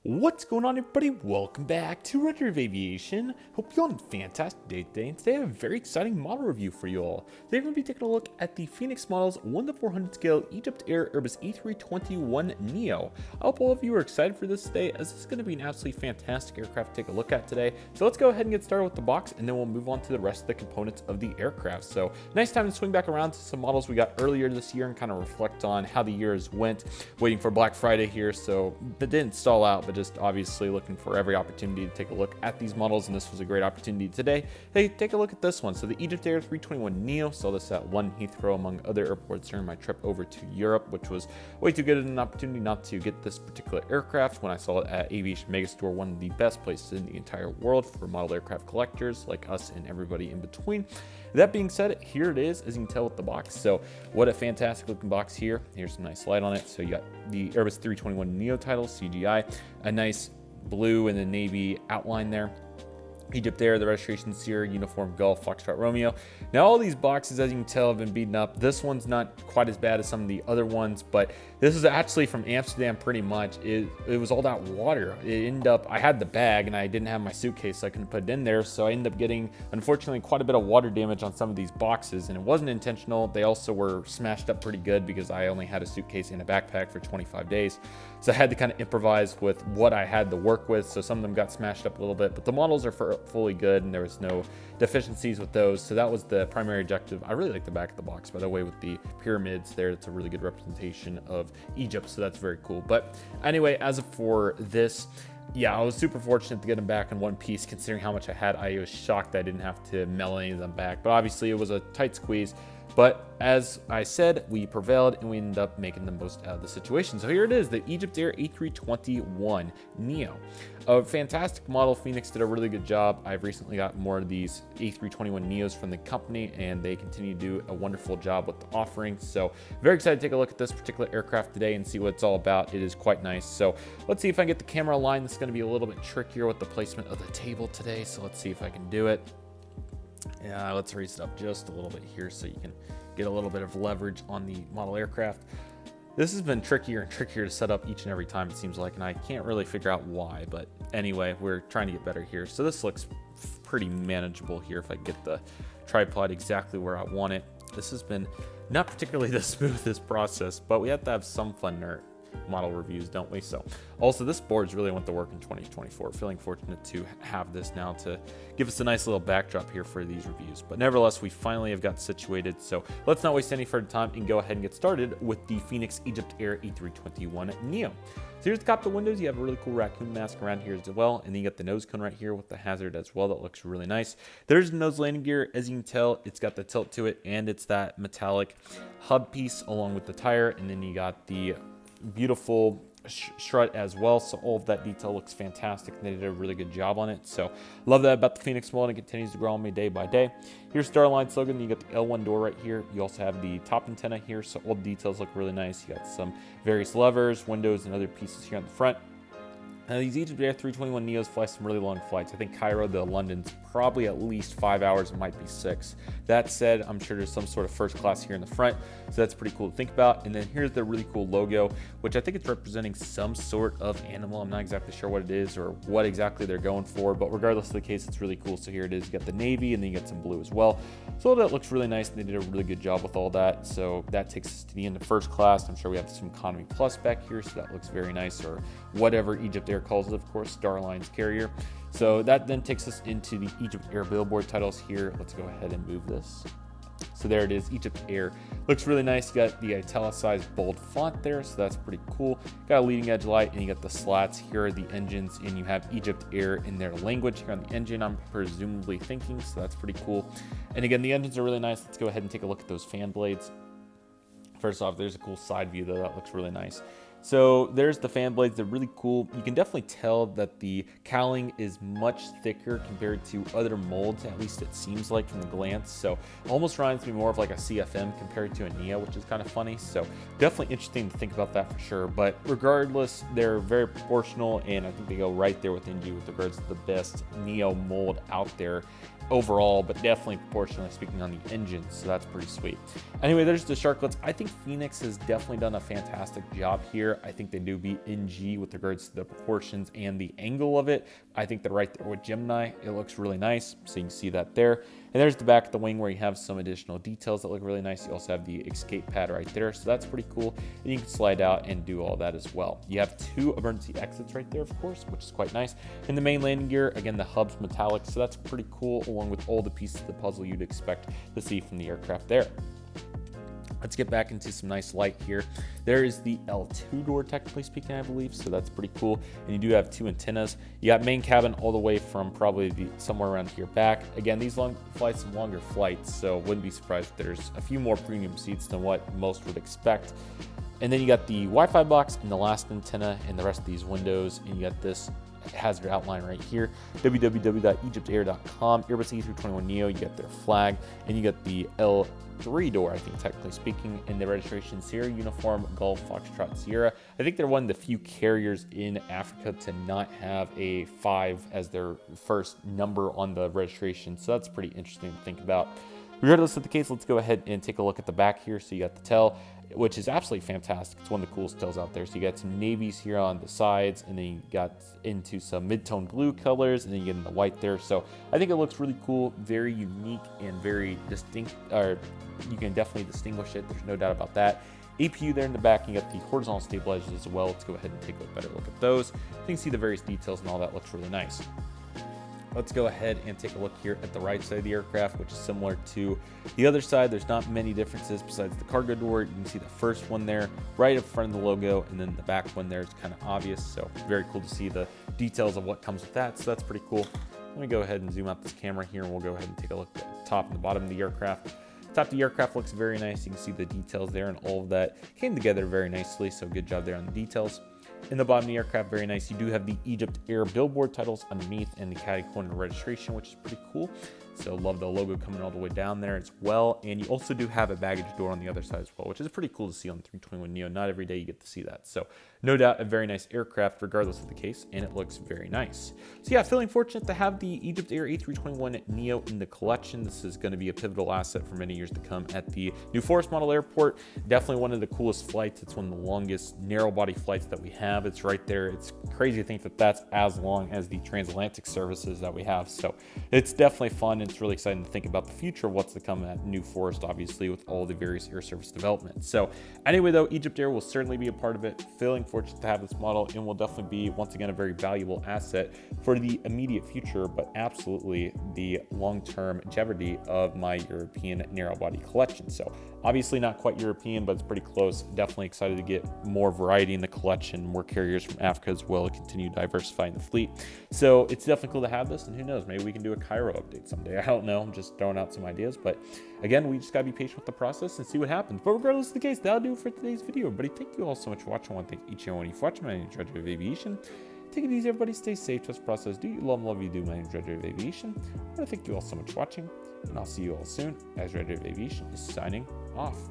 What's going on, everybody? Welcome back to Redriveraviation. Hope you're on a fantastic day today, and today I have a very exciting model review for you all. Today we're going to be taking a look at the Phoenix Models 1:400 scale Egyptair Airbus A321neo. I hope all of you are excited for this today, as this is going to be an absolutely fantastic aircraft to take a look at today. So let's go ahead and get started with the box, and then we'll move on to the rest of the components of the aircraft. So nice time to swing back around to some models we got earlier this year and kind of reflect on how the years went. Waiting for Black Friday here, so that didn't stall out, but just obviously looking for every opportunity to take a look at these models, and this was a great opportunity today. Hey, take a look at this one. So the Egyptair A321neo, saw this at one Heathrow among other airports during my trip over to Europe, which was way too good an opportunity not to get this particular aircraft when I saw it at Aviation Megastore, one of the best places in the entire world for model aircraft collectors like us and everybody in between. That being said, here it is, as you can tell with the box. So what a fantastic looking box here. Here's some nice light on it. So you got the Airbus 321neo title, CGI, a nice blue and the navy outline there. Egyptair, the registration Sierra, Uniform Golf, Foxtrot Romeo. Now all these boxes, as you can tell, have been beaten up. This one's not quite as bad as some of the other ones, but this is actually from Amsterdam pretty much. It was all that water. It ended up, I had the bag and I didn't have my suitcase, so I couldn't put it in there. So I ended up getting, unfortunately, quite a bit of water damage on some of these boxes, and it wasn't intentional. They also were smashed up pretty good because I only had a suitcase and a backpack for 25 days. So I had to kind of improvise with what I had to work with. So some of them got smashed up a little bit, but the models are fully good and there was no deficiencies with those. So that was the primary objective. I really like the back of the box, by the way, with the pyramids there. It's a really good representation of Egypt, so that's very cool. But anyway, as for this, yeah, I was super fortunate to get them back in one piece considering how much I had. I was shocked that I didn't have to mail any of them back, but obviously it was a tight squeeze. But as I said, we prevailed and we ended up making the most out of the situation. So here it is, the Egyptair A321neo. A fantastic model. Phoenix did a really good job. I've recently got more of these A321neos from the company, and they continue to do a wonderful job with the offering. So very excited to take a look at this particular aircraft today and see what it's all about. It is quite nice. So let's see if I can get the camera aligned. This is going to be a little bit trickier with the placement of the table today. So let's see if I can do it. Yeah, let's raise it up just a little bit here so you can get a little bit of leverage on the model aircraft. This has been trickier and trickier to set up each and every time, it seems like, and I can't really figure out why, but anyway, we're trying to get better here. So this looks pretty manageable here if I get the tripod exactly where I want it. This has been not particularly the smoothest process, but we have to have some fun in our model reviews, don't we? So also, this board's really went to work in 2024. Feeling fortunate to have this now to give us a nice little backdrop here for these reviews. But nevertheless, we finally have got situated. So let's not waste any further time and go ahead and get started with the Phoenix Egyptair A321neo. So here's the cockpit windows. You have a really cool raccoon mask around here as well, and then you got the nose cone right here with the hazard as well. That looks really nice. There's the nose landing gear. As you can tell, it's got the tilt to it, and it's that metallic hub piece along with the tire, and then you got the beautiful strut as well. So all of that detail looks fantastic. They did a really good job on it. So love that about the Phoenix model, and it continues to grow on me day by day. Here's Starline slogan. You got the L1 door right here. You also have the top antenna here. So all the details look really nice. You got some various levers, windows, and other pieces here on the front. Now, these Egyptair A321neos fly some really long flights. I think Cairo to London's probably at least 5 hours. It might be 6. That said, I'm sure there's some sort of first class here in the front, so that's pretty cool to think about. And then here's the really cool logo, which I think it's representing some sort of animal. I'm not exactly sure what it is or what exactly they're going for, but regardless of the case, it's really cool. So here it is. You got the navy, and then you got some blue as well. So that looks really nice, and they did a really good job with all that. So that takes us to the end of first class. I'm sure we have some economy plus back here, so that looks very nice, or whatever Egyptair calls it, of course, Starline's carrier. So that then takes us into the Egyptair billboard titles here. Let's go ahead and move this. So there it is, Egyptair. Looks really nice. You got the italicized bold font there, so that's pretty cool. Got a leading edge light, and you got the slats. Here are the engines, and you have Egyptair in their language here on the engine, I'm presumably thinking, so that's pretty cool. And again, the engines are really nice. Let's go ahead and take a look at those fan blades. First off, there's a cool side view though. That looks really nice. So there's the fan blades. They're really cool. You can definitely tell that the cowling is much thicker compared to other molds, at least it seems like from the glance. So almost reminds me more of like a CFM compared to a Neo, which is kind of funny. So definitely interesting to think about that for sure. But regardless, they're very proportional, and I think they go right there with NG with regards to the best Neo mold out there. overall, but definitely proportionally speaking on the engine, so that's pretty sweet. Anyway, there's the sharklets. I think Phoenix has definitely done a fantastic job here. I think they do beat NG with regards to the proportions and the angle of it. I think they're right there with Gemini. It looks really nice, so you can see that there. And there's the back of the wing where you have some additional details that look really nice. You also have the escape pad right there, so that's pretty cool. And you can slide out and do all that as well. You have 2 emergency exits right there, of course, which is quite nice. And the main landing gear, again, the hub's metallic, so that's pretty cool, along with all the pieces of the puzzle you'd expect to see from the aircraft there. Let's get back into some nice light here. There is the L2 door, technically speaking, I believe, so that's pretty cool. And you do have 2 antennas. You got main cabin all the way from probably somewhere around here back. Again, these long flights and longer flights, so wouldn't be surprised if there's a few more premium seats than what most would expect. And then you got the Wi-Fi box and the last antenna and the rest of these windows, and you got this hazard outline right here, www.egyptair.com, Airbus A321neo, you got their flag, and you got the L3 door, I think, technically speaking, in the registration Sierra Uniform Golf Foxtrot Sierra. I think they're one of the few carriers in Africa to not have a 5 as their first number on the registration, so that's pretty interesting to think about. Regardless of the case, let's go ahead and take a look at the back here. So you got the tail, which is absolutely fantastic. It's one of the coolest tails out there. So you got some navies here on the sides, and then you got into some mid-tone blue colors, and then you get in the white there. So I think it looks really cool, very unique, and very distinct, or you can definitely distinguish it. There's no doubt about that. APU there in the back, and you got the horizontal stabilizers as well. Let's go ahead and take a better look at those. You can see the various details and all that looks really nice. Let's go ahead and take a look here at the right side of the aircraft, which is similar to the other side. There's not many differences besides the cargo door. You can see the first one there right up front of the logo, and then the back one there is kind of obvious. So very cool to see the details of what comes with that. So that's pretty cool. Let me go ahead and zoom out this camera here, and we'll go ahead and take a look at the top and the bottom of the aircraft. Top of the aircraft looks very nice. You can see the details there, and all of that came together very nicely. So good job there on the details. In the bottom of the aircraft, very nice. You do have the Egyptair billboard titles underneath and the Canon registration, which is pretty cool. So love the logo coming all the way down there as well. And you also do have a baggage door on the other side as well, which is pretty cool to see on the 321neo. Not every day you get to see that. So no doubt a very nice aircraft regardless of the case, and it looks very nice. So yeah, feeling fortunate to have the Egyptair A321neo in the collection. This is going to be a pivotal asset for many years to come at the New Forest Model Airport. Definitely one of the coolest flights. It's one of the longest narrow body flights that we have. It's right there. It's crazy to think that that's as long as the transatlantic services that we have. So it's definitely fun. It's really exciting to think about the future of what's to come at New Forest, obviously, with all the various air service development. So anyway, though, Egyptair will certainly be a part of it. Feeling fortunate to have this model, and will definitely be, once again, a very valuable asset for the immediate future, but absolutely the long-term longevity of my European narrow body collection. So obviously not quite European, but it's pretty close. Definitely excited to get more variety in the collection, more carriers from Africa as well, to continue diversifying the fleet. So it's definitely cool to have this, and who knows, maybe we can do a Cairo update someday. I don't know, I'm just throwing out some ideas, but again, we just gotta be patient with the process and see what happens. But regardless of the case, that'll do it for today's video. Everybody, thank you all so much for watching. I want to thank each and every one of you for watching. My name is Redriveraviation Aviation. Take it easy, everybody. Stay safe. Trust the process. Do you love you do. My name is Redriveraviation Aviation. I want to thank you all so much for watching, and I'll see you all soon as Redriveraviation is signing off.